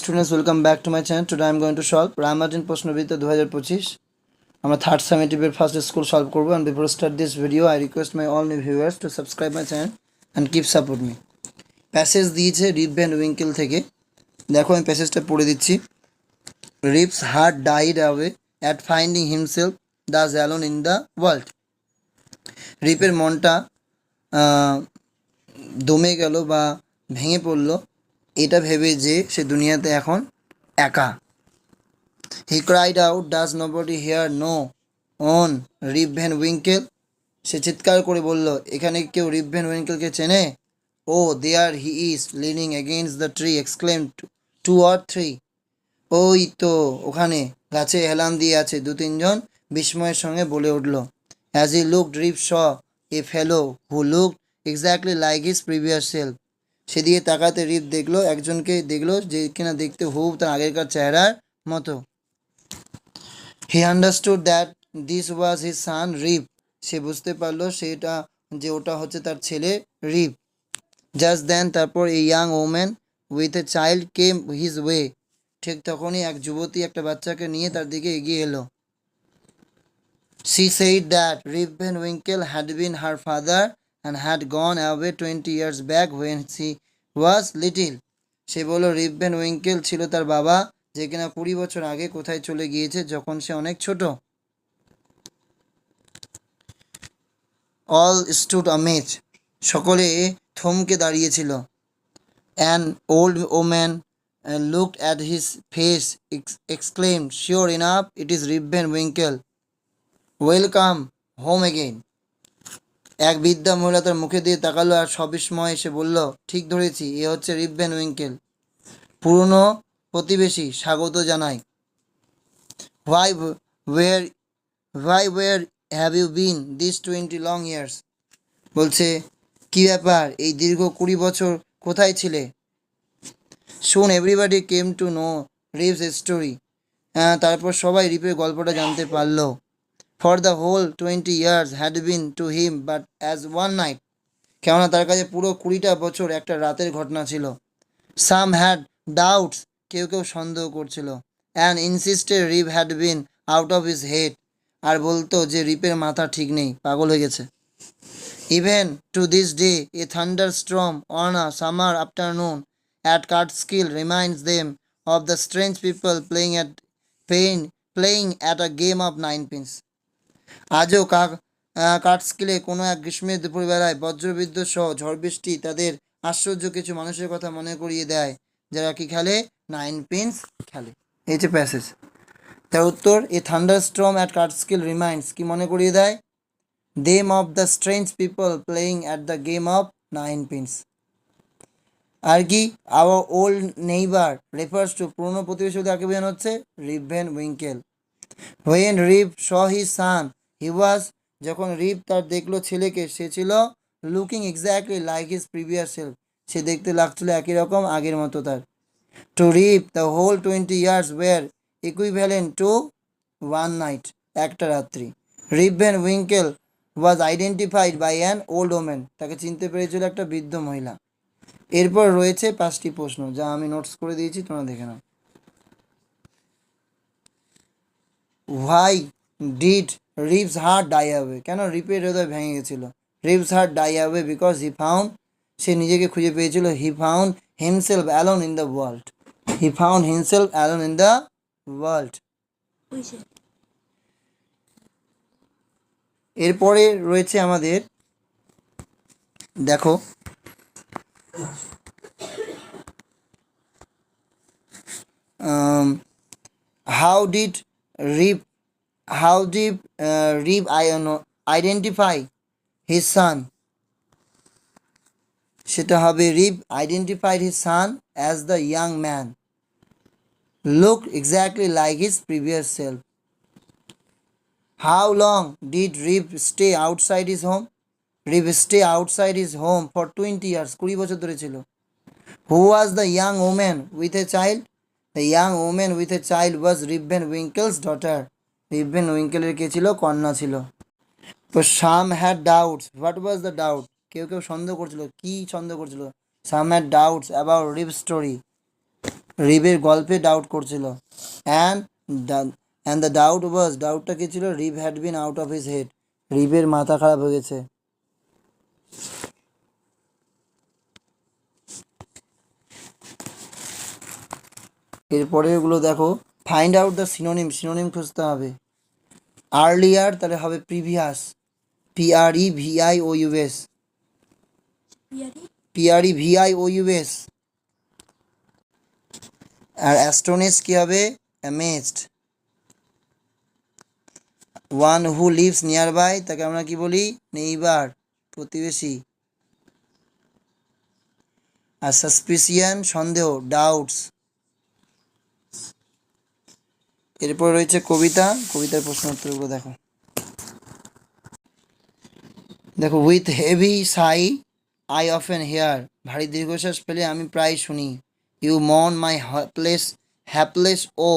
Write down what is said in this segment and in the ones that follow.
Students, welcome back to my channel. Today I am going to solve martim prosnoবিদ্যা 2025. আমরা third সামেটিভের first school solve করব and before start this video I request my all new viewers to subscribe my channel and keep support me. Passage দিয়েছে রিপ Van Winkel থেকে। দেখো আমি প্যাসেজটা পড়ে দিচ্ছি। Ribs heart died away at finding himself thus alone in the world. রিপের মনটা দমে গেল বা ভেঙে পড়ল এটা ভেবে যে সে দুনিয়াতে এখন একা। He cried out, does nobody here know on Rip Van Winkle? সে চিৎকার করে বলল, এখানে কেউ রিপ ভ্যান উইঙ্কেলকে চেনে? Oh, there he is leaning against the tree, exclaimed two or three. ওই তো ওখানে গাছে হেলান দিয়ে আছে, দু তিনজন বিস্ময়ের সঙ্গে বলে উঠল। As he looked, Rip saw a fellow who looked exactly like his previous self. সেদিকে তাকাতে রিপ দেখলো একজনকে দেখলো যে কিনা দেখতে হুব তার আগেরকার চেহারার মতো। He understood that this was his son Rip. সে বুঝতে পারলো সেটা যে ওটা হচ্ছে তার ছেলে রিপ। Just then তারপর a young woman with a child came his way. ঠিক তখনই এক যুবতী একটা বাচ্চাকে নিয়ে তার দিকে এগিয়ে এলো। She said that Rip Van Winkle had been her father and had gone away 20 years back when she was little. সে বলল রিপ ভ্যান উইঙ্কেল ছিল তার বাবা, যে কিনা 20 বছর আগে কোথায় চলে গিয়েছে যখন সে অনেক ছোট। All stood amazed. সকলে থমকে দাঁড়িয়েছিল। An old woman looked at his face, exclaimed, sure enough, it is Rip Van Winkle. Welcome home again. এক বৃদ্ধা মহিলা তার মুখে দিয়ে তাকালো আর সবিস্ময়ে এসে বলল, ঠিক ধরেছি, এ হচ্ছে রিপ ভ্যান উইঙ্কেল, পুরনো প্রতিবেশী, স্বাগত জানাই। Why where have you been these 20 long years? বলছে কি ব্যাপার, এই দীর্ঘ 20 বছর কোথায় ছিলে? Soon everybody came to know Rip's story. তারপর সবাই রিপের গল্পটা জানতে পারলো। For the whole 20 years had been to him but as one night. কেননা তার কাছে পুরো 20টা বছর একটা রাতের ঘটনা ছিল। Some had doubts. কেউ কেউ সন্দেহ করছিল। And insisted Rip had been out of his head. আর বলতো যে রিপের মাথা ঠিক নেই, পাগল হয়ে গেছে। Even to this day, a thunderstorm on a summer afternoon at Catskill reminds them of the strange people playing at a game of ninepins. আজও কাটস্কিলে কোনো এক গ্রীষ্মের দুপুরবেলায় বজ্রবিদ্যুৎ সহ ঝড় বৃষ্টি তাদের আশ্চর্য কিছু মানুষের কথা মনে করিয়ে দেয়, যারা কি খেলে, 9 পিনস খেলে। এই যে প্যাসেজ, তার উত্তর, a thunderstorm at Catskill reminds, কি মনে করিয়ে দেয়, them of the strange people playing at the game of 9 pins. আর কি, our old neighbour refers to, পুরনো প্রতিবেশী আগে বোঝানো হচ্ছে Rip Van Winkle. When Rip saw his son, he was, যখন রিপ তার দেখলো ছেলেকে, সে ছিল looking exactly like his previous self, সে দেখতে লাগছিল একই রকম আগের মতো তার। To Rip the whole 20 years were equivalent to one night, একটা রাত্রি। Rip Van Winkle was identified by an old woman, তাকে চিনতে পেরেছিল একটা বৃদ্ধ মহিলা। এরপর রয়েছে 5টি প্রশ্ন, যা আমি নোটস করে দিয়েছি, তোমরা দেখে নাও। Why did Rip's heart die away? কেন রিপের হৃদয় ভেঙে গেছিল? Rip's heart die away because he found, সে নিজেকে খুঁজে পেয়েছিল, he found himself alone in the world. He found himself alone in the world. এরপরে রয়েছে আমাদের, দেখো, how did Rip identify his son? সেটা হবে Rip identified his son as the young man, looked exactly like his previous self. How long did Rip stay outside his home? Rip stay outside his home for 20 years, 20 বছর ধরে ছিল। Who was the young woman with a child? The young woman with a child was Rip Van Winkle's daughter. Rip Van উইঙ্কেলের কে ছিল, কন্যা ছিল। তো some had doubts. What was the doubt? কেউ কেউ সন্দেহ করছিল, কি সন্দেহ করছিল? Some had doubts about Rip's story. রিবের গল্পে ডাউট করছিল। অ্যান্ড অ্যান্ড দ্য ডাউটটা কি ছিল? Rip had been out of his head, রিবের মাথা খারাপ হয়ে গেছে। এরপরে এগুলো দেখো, ফাইন্ড আউট দ্য সিনোনিম খুঁজতে হবে। আর্লিয়ার তাহলে হবে প্রিভিয়াস, PREVIOUS, PREVIOUS। আর অ্যাস্টোনিশ কি হবে? Amazed. One who lives nearby তাকে আমরা কি বলি? নেইবার, প্রতিবেশী। আর সাসপিসিয়ান সন্দেহ, ডাউটস। এরপর রয়েছে কবিতার প্রশ্ন উত্তরগুলো দেখো। দেখো, with heavy Sai I often hair, ভারী দীর্ঘশ্বাস ফেলে আমি প্রায় শুনি। ইউ মন মাই হ্যাপলেস ও,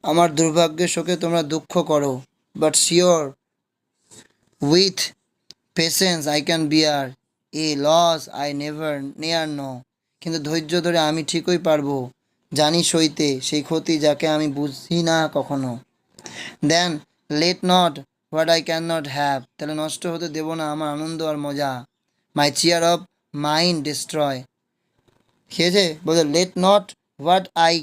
আমার দুর্ভাগ্যের শোকে তোমরা দুঃখ করো। But sure with patience I can bear a loss I near no, কিন্তু ধৈর্য ধরে আমি ঠিকই পারবো, জানি সইতে সেই ক্ষতি যাকে আমি বুঝি না কখনো। Then let not what I can not have, তাহলে নষ্ট হতে দেব না আমার আনন্দ আর মজা। My cheer of mind destroy, খেয়েছে বলছে let not what I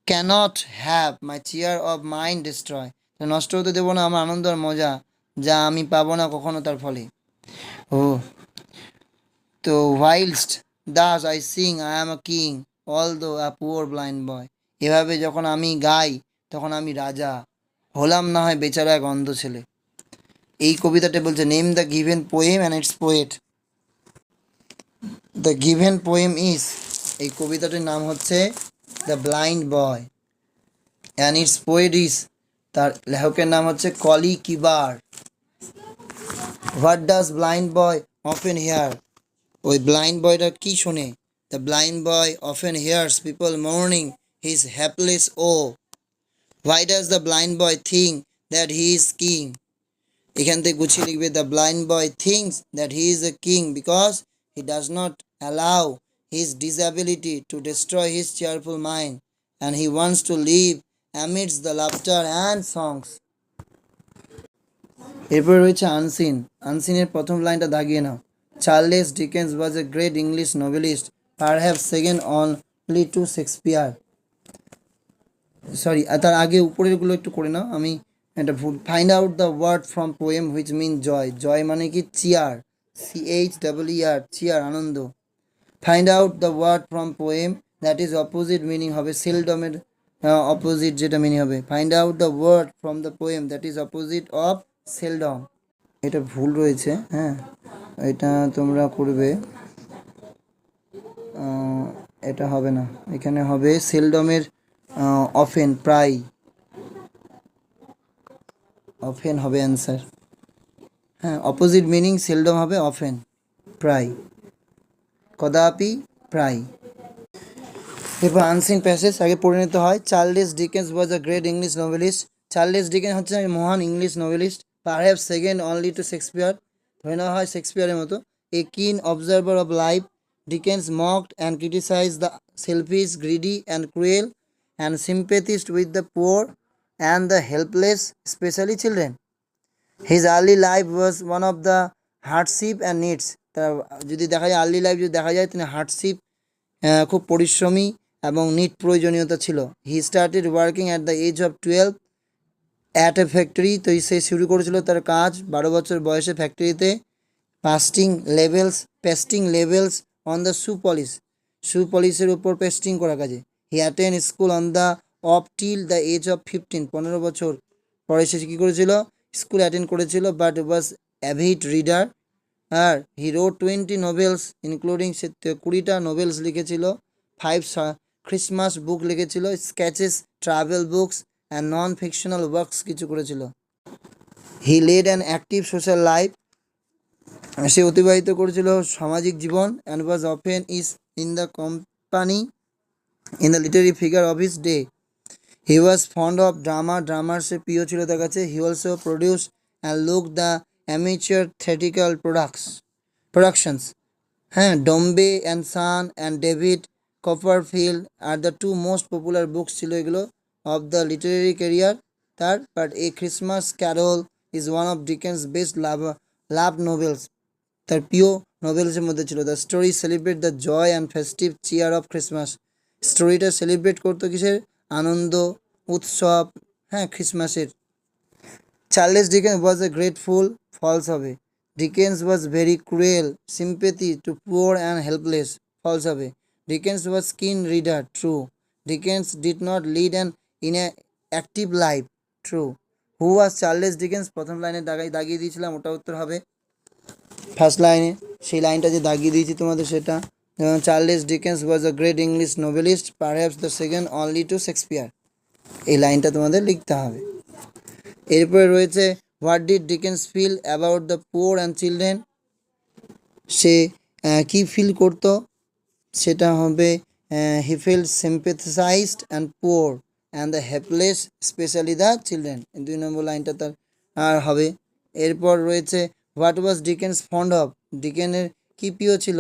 cannot have my cheer of mind destroy, নষ্ট হতে দেবো না আমার আনন্দ আর মজা, যা আমি পাবো না কখনো তার ফলে। ও তো whilst thus I sing I am a king although a poor blind boy, এভাবে যখন আমি গাই তখন আমি রাজা, হলাম না হয় বেচারা এক অন্ধ ছেলে। এই কবিতাটা বলছে name the given poem and its poet. The given poem is, এই কবিতাটির নাম হচ্ছে the blind boy, and its poet is, তার লেখকের নাম হচ্ছে Colley Cibber. What does blind boy often hear, ওই ব্লাইন্ড বয়টা কি শোনে? The blind boy often hears people mourning his hapless woe. Why does the blind boy think that he is king, এখান থেকে গুছিয়ে লিখবে the blind boy thinks that he is a king because he does not allow his disability to destroy his cheerful mind, and he wants to live amidst the laughter and songs. এরপরে রয়েছে আনসিনের প্রথম লাইনটা দাগিয়ে নাও। Charles Dickens was a great English novelist, perhaps second only to Shakespeare. Sorry, তার আগে উপরেরগুলো একটু করে নাও, আমি এটা ভুল। Find out the word from poem which mean joy মানে কি? চিয়ার, CHEER, চিয়ার, আনন্দ। Find out the word from poem that is opposite meaning হবে সেলডমের অপোজিট যেটা মিনিং হবে। Find out the word from the poem that is opposite of seldom. এটা ভুল রয়েছে, হ্যাঁ, এটা তোমরা করবে, এটা হবে না, এখানে হবে সেলডমের অফেন, প্রায়, অফেন হবে অ্যান্সার। হ্যাঁ, অপোজিট মিনিং সেলডম হবে অফেন, প্রায়, কদাপি, প্রায়। এরপর আনসিন প্যাসেজ আগে পড়ে নিতে হয়। Charles Dickens was a great English novelist, Charles Dickens হচ্ছে মহান English novelist. Perhaps second only to Shakespeare, ধরে নেওয়া হয় শেক্সপিয়ারের মতো। A keen observer of life, Dickens mocked and criticise the selfish, greedy and cruel, and sympathised with the poor and the helpless, specially children. His early life was one of the hardship and needs, তার যদি দেখা যায় early life যদি দেখা যায় তিনি hardship, খুব পরিশ্রমী এবং নিট প্রয়োজনীয়তা ছিল। He started working at the age of 12 at a factory, তো সে শুরু করেছিল তার কাজ 12 বছর বয়সে ফ্যাক্টরিতে। Pasting labels on the shoe পলিশের উপর পেস্টিং করা কাজে। He attend school on the off till the age of 15, 15 বছর পরে সে কী করেছিল? স্কুল অ্যাটেন্ড করেছিল। বাট ওয়াজ অ্যাভিড রিডার, আর হি রোড 20 নোভেলস ইনক্লুডিং, সে 20টা নোভেলস লিখেছিল, 5 ক্রিসমাস বুক লিখেছিল, sketches, travel books and non fictional works কিছু করেছিল। He led an active social life, সে অতিবাহিত করেছিল সামাজিক জীবন। And was often is in the company in the literary figure of his day. He was fond of ড্রামার সে প্রিয় ছিল তার কাছে। He also produce and look the amateur theatrical productions, হ্যাঁ, Dombey and Son and David Copperfield আর the two most popular books ছিল এগুলো অফ দ্য লিটারেরি ক্যারিয়ার তার। But a Christmas carol is one of Dickens best love novels, তার প্রিয় নোভেলসের মধ্যে ছিল। The story celebrate the joy and festive cheer of Christmas, স্টোরিটা সেলিব্রেট করতো কিসের, আনন্দ উৎসব, হ্যাঁ ক্রিসমাসের। Charles Dickens was a grateful, false হবে। Dickens was very cruel, sympathy to poor and helpless, false হবে। Dickens was keen reader, true. Dickens did not lead an in a active life, true. Who was Charles Dickens, প্রথম লাইনে দাগিয়ে দিয়েছিলাম, ওটা উত্তর হবে first লাইনে, সেই লাইনটা যে দাগিয়ে দিয়েছি তোমাদের সেটা। যেমন Charles Dickens was a great English novelist, perhaps the second only to Shakespeare, এই লাইনটা তোমাদের লিখতে হবে। এরপরে রয়েছে what did Dickens feel about the poor and children, সে কি ফিল করতো, সেটা হবে he felt sympathised and poor and the helpless specially the children, 2 number লাইনটা তার আর হবে। এরপর রয়েছে what was Dickens fond of, ডিকেনের কি প্রিয় ছিল,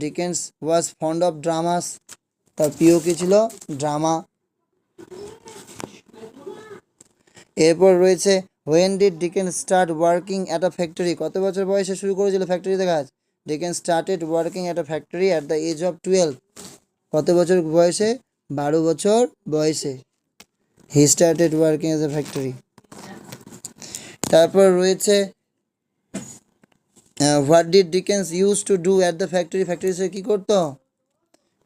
Dickens was fond of dramas, তার প্রিয় কী ছিল, ড্রামা। এরপর রয়েছে when did Dickens start working at a factory, কত বছর বয়সে শুরু করেছিল ফ্যাক্টরিতে কাজ, Dickens started working at a factory at the age of 12, কত বছর বয়সে, 12 বছর বয়সে he started working as a factory. তারপর রয়েছে what did Dickens use to do at the factory, ফ্যাক্টরিতে কী করতো,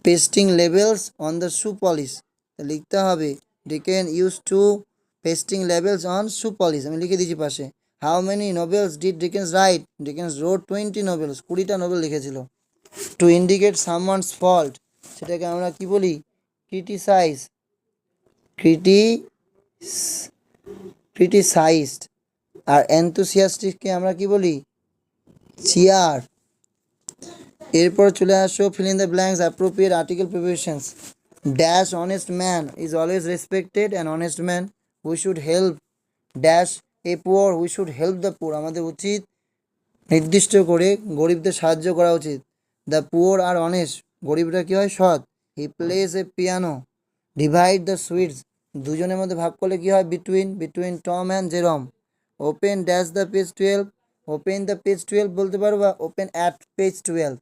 pasting labels on the shoe polish, লিখতে হবে Dickens use to pasting labels on shoe polish, আমি লিখে দিয়েছি পাশে। How many novels did Dickens write, Dickens wrote 20 novels, 20টা নোবেল লিখেছিল। টু ইন্ডিকেট সামওয়ানস ফল্ট, সেটাকে আমরা কি বলি, ক্রিটিসাইজ, ক্রিটিসাইজড। আর এনথুসিয়াস্টিককে আমরা কি বলি, চিয়ার। এরপর চলে আসো fill in the blanks, appropriate article prepositions. Dash honest man is always respected, an honest man we should help dash a poor, we should help the poor, আমাদের উচিত নির্দিষ্ট করে গরিবদের সাহায্য করা উচিত। দ্য পুয়ার আর অনেস্ট, গরিবরা কী হয়, সৎ। He plays A piano, divide the sweets, দুজনের মধ্যে ভাগ করলে কী হয়, between Tom and Jerome. Open dash the page 12, open the page 12 বলতে পারো, বা ওপেন অ্যাট পেজ 12,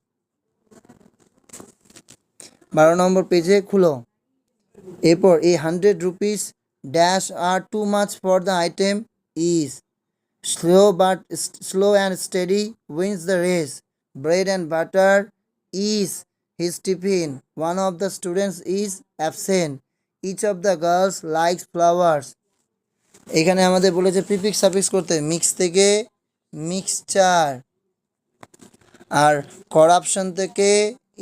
12 নম্বর পেজে খুলো। এরপর এই 100 rupees dash are too much for the item is slow and steady wins the race, bread and butter is his tiffin, one of the students is absent, each of the girls likes flowers. এখানে আমাদের বলেছে prefix suffix করতে, mix থেকে mixture, আর corruption থেকে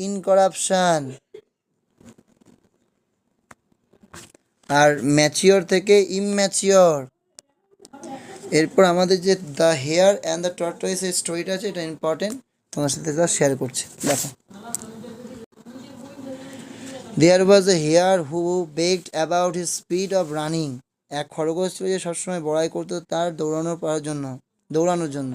incorruption, আর mature থেকে immature. এরপর আমাদের যে the hare and the tortoise এর স্টোরিটা আছে, এটা ইম্পর্টেন্ট, তোমার সাথে তা শেয়ার করছি। দেখো, there was a hare who begged about his speed of running, এক খরগোশ ছিল যে সবসময় বড়াই করতো তার দৌড়ানোর জন্য।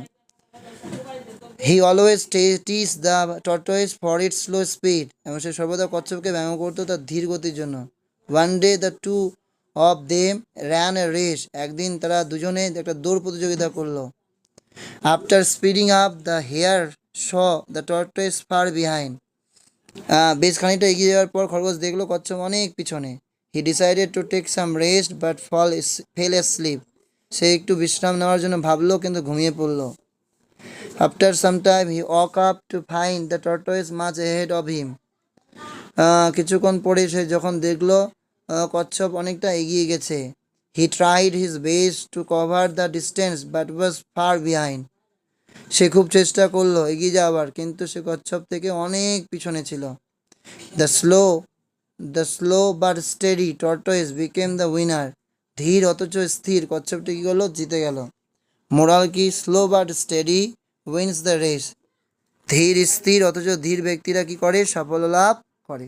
He always tease the tortoise for its slow speed, এবং সে সর্বদা কচ্ছপকে ব্যঙ্গ করতো তার ধীর গতির জন্য। One day the two of them ran a race, একদিন তারা দুজনে একটা দৌড় প্রতিযোগিতা করলো। After speeding up the hare saw the tortoise far behind, বেশ খানিকটা এগিয়ে যাওয়ার পর খরগোশ দেখলো কচ্ছপ অনেক পিছনে। He decided to take some rest but fell sleep, সে একটু বিশ্রাম নেওয়ার জন্য ভাবলো কিন্তু ঘুমিয়ে পড়লো। After some time he woke up to find the tortoise much ahead of him, কিছুক্ষণ পরে সে যখন দেখলো কচ্ছপ অনেকটা এগিয়ে গেছে। He tried his best to cover the distance but was far behind, সে খুব চেষ্টা করলো এগিয়ে যাওয়ার, কিন্তু সে কচ্ছপ থেকে অনেক পিছনে ছিল। The slow but steady tortoise became the winner, ধীর অথচ স্থির কচ্ছপটি কী করলো, জিতে গেল। মোরাল কি, slow but steady wins the race, ধীর স্থির অথচ ধীর ব্যক্তিরা কি করে, সাফল্য লাভ করে।